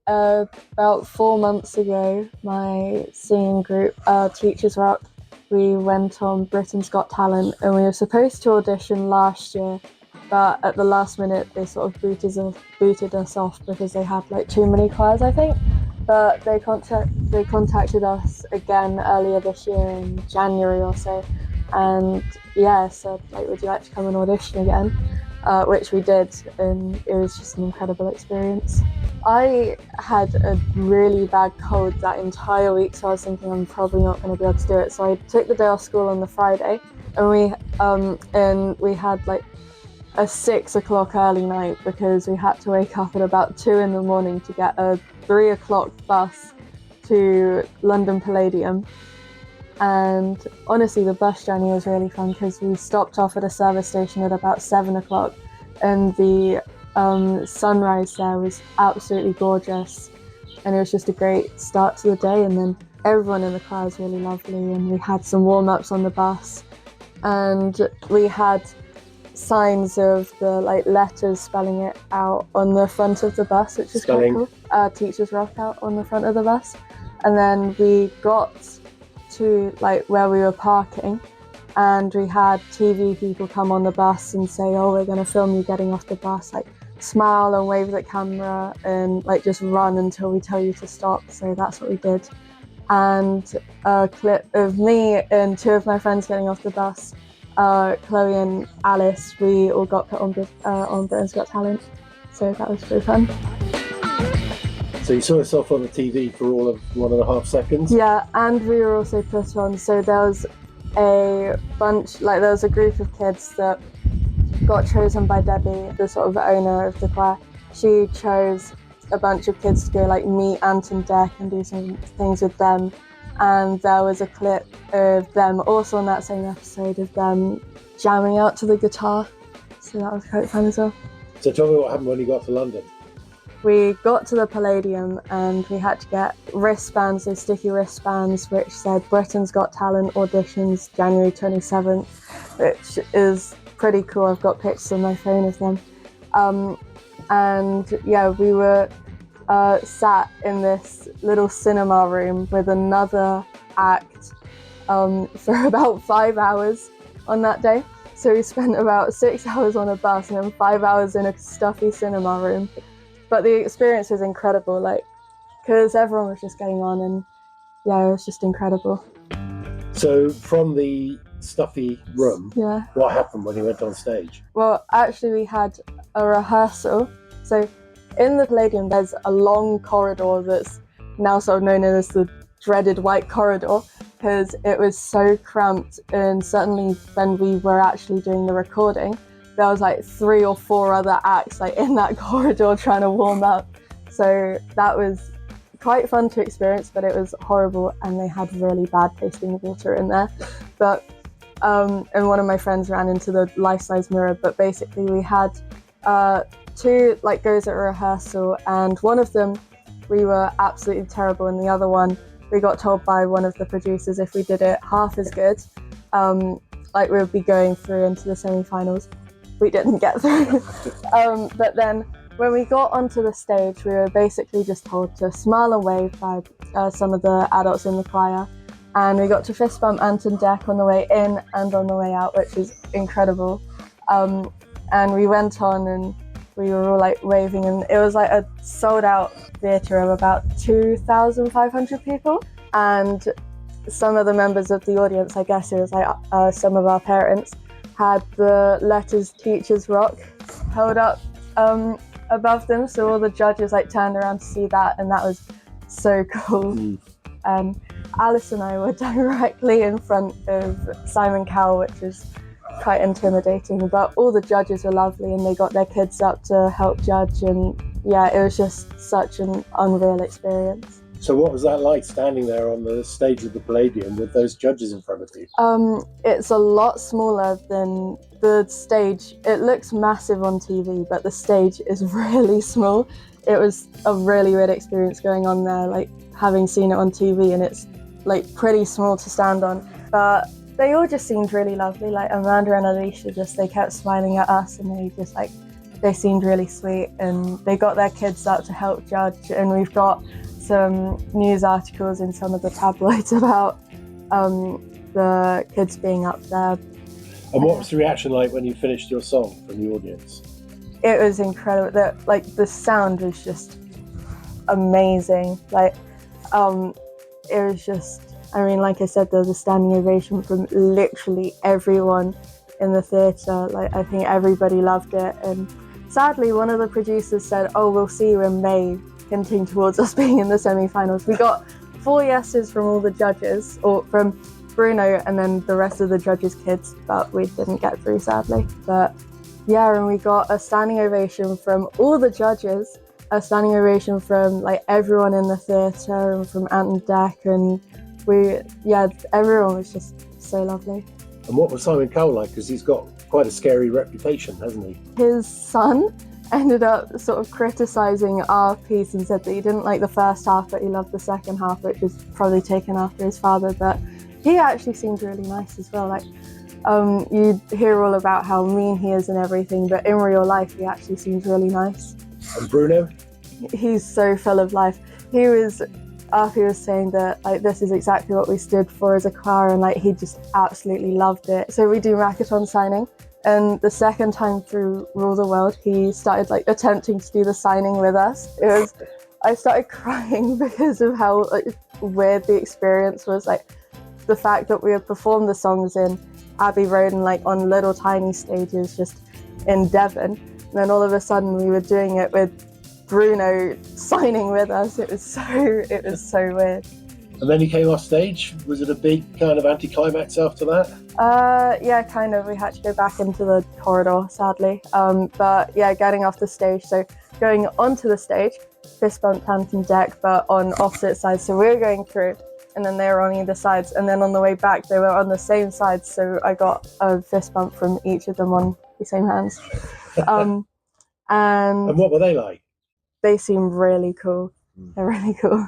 About 4 months ago, my singing group, Teachers Rock, we went on Britain's Got Talent, and we were supposed to audition last year, but at the last minute they sort of booted us off because they had like too many choirs, I think. But they contacted us again earlier this year in January or so, and yeah, said like, would you like to come and audition again? Which we did, and it was just an incredible experience. I had a really bad cold that entire week, so I was thinking I'm probably not going to be able to do it. So I took the day off school on the Friday, and we had like a 6 o'clock early night because we had to wake up at about 2 in the morning to get a 3 o'clock bus to London Palladium. And honestly, the bus journey was really fun because we stopped off at a service station at about 7 o'clock, and the sunrise there was absolutely gorgeous, and it was just a great start to the day. And then everyone in the car was really lovely, and we had some warm-ups on the bus, and we had signs of the like letters spelling it out on the front of the bus, which is quite cool. Teachers Rock out on the front of the bus. And then we got to like where we were parking, and we had TV people come on the bus and say, oh, we're going to film you getting off the bus, like smile and wave at the camera and like just run until we tell you to stop. So that's what we did. And a clip of me and two of my friends getting off the bus, Chloe and Alice, we all got put on Britain's Got Talent, so that was pretty fun. So you saw yourself on the TV for all of 1.5 seconds? Yeah, and we were also put on, so there was a group of kids that got chosen by Debbie, the sort of owner of the choir. She chose a bunch of kids to go like meet Ant and Dec and do some things with them. And there was a clip of them also on that same episode of them jamming out to the guitar. So that was quite fun as well. So tell me what happened when you got to London. We got to the Palladium and we had to get wristbands, those sticky wristbands, which said Britain's Got Talent auditions January 27th, which is pretty cool. I've got pictures on my phone of them. And yeah, we were sat in this little cinema room with another act for about 5 hours on that day. So we spent about 6 hours on a bus and then 5 hours in a stuffy cinema room. But the experience was incredible, like, because everyone was just getting on, and yeah, it was just incredible. So from the stuffy room, yeah, what happened when you went on stage? Well, actually we had a rehearsal. So in the Palladium, there's a long corridor that's now sort of known as the dreaded white corridor, because it was so cramped, and certainly when we were actually doing the recording, there was like 3 or 4 other acts like in that corridor trying to warm up. So that was quite fun to experience, but it was horrible, and they had really bad tasting water in there. But and one of my friends ran into the life-size mirror, but basically we had 2 like goes at rehearsal, and one of them we were absolutely terrible, and the other one we got told by one of the producers if we did it half as good, like we would be going through into the semi-finals. We didn't get through. But then when we got onto the stage, we were basically just told to smile and wave by some of the adults in the choir, and we got to fist bump Ant and Dec on the way in and on the way out, which was incredible. And we went on and we were all like waving, and it was like a sold out theatre of about 2,500 people. And some of the members of the audience, I guess it was like some of our parents, had the letters Teachers Rock held up above them, so all the judges like turned around to see that, and that was so cool. Alice and I were directly in front of Simon Cowell, which was quite intimidating, but all the judges were lovely, and they got their kids up to help judge, and yeah, it was just such an unreal experience. So what was that like, standing there on the stage of the Palladium with those judges in front of you? It's a lot smaller than the stage. It looks massive on TV, but the stage is really small. It was a really weird experience going on there, like having seen it on TV, and it's like pretty small to stand on. But they all just seemed really lovely. Like Amanda and Alicia, they kept smiling at us, and they just like they seemed really sweet, and they got their kids out to help judge, and we've got some news articles in some of the tabloids about the kids being up there. And what was the reaction like when you finished your song from the audience? It was incredible. The sound was just amazing. It was just, I mean, like I said, there was a standing ovation from literally everyone in the theatre. I think everybody loved it. And sadly, one of the producers said, "Oh, we'll see you in May," hinting towards us being in the semi-finals. We got 4 yeses from all the judges, or from Bruno and then the rest of the judges' kids, but we didn't get through, sadly. But yeah, and we got a standing ovation from all the judges, a standing ovation from everyone in the theatre, and from Ant and Dec, and everyone was just so lovely. And what was Simon Cowell like? Because he's got quite a scary reputation, hasn't he? His son ended up sort of criticising our piece and said that he didn't like the first half, but he loved the second half, which was probably taken after his father. But he actually seemed really nice as well. You hear all about how mean he is and everything, but in real life, he actually seems really nice. And Bruno? He's so full of life. He was saying that this is exactly what we stood for as a choir, and he just absolutely loved it. So we do Makaton signing, and the second time through Rule the World, he started attempting to do the signing with us. I started crying because of how weird the experience was. The fact that we had performed the songs in Abbey Road and on little tiny stages just in Devon, and then all of a sudden we were doing it with Bruno signing with us. It was so weird. And then he came off stage. Was it a big kind of anticlimax after that? Yeah, kind of. We had to go back into the corridor, sadly. But yeah, getting off the stage. So going onto the stage, fist bumped Ant and Dec, but on opposite sides. So we were going through, and then they were on either sides. And then on the way back, they were on the same sides. So I got a fist bump from each of them on the same hands. And what were they like? They seem really cool. They're really cool.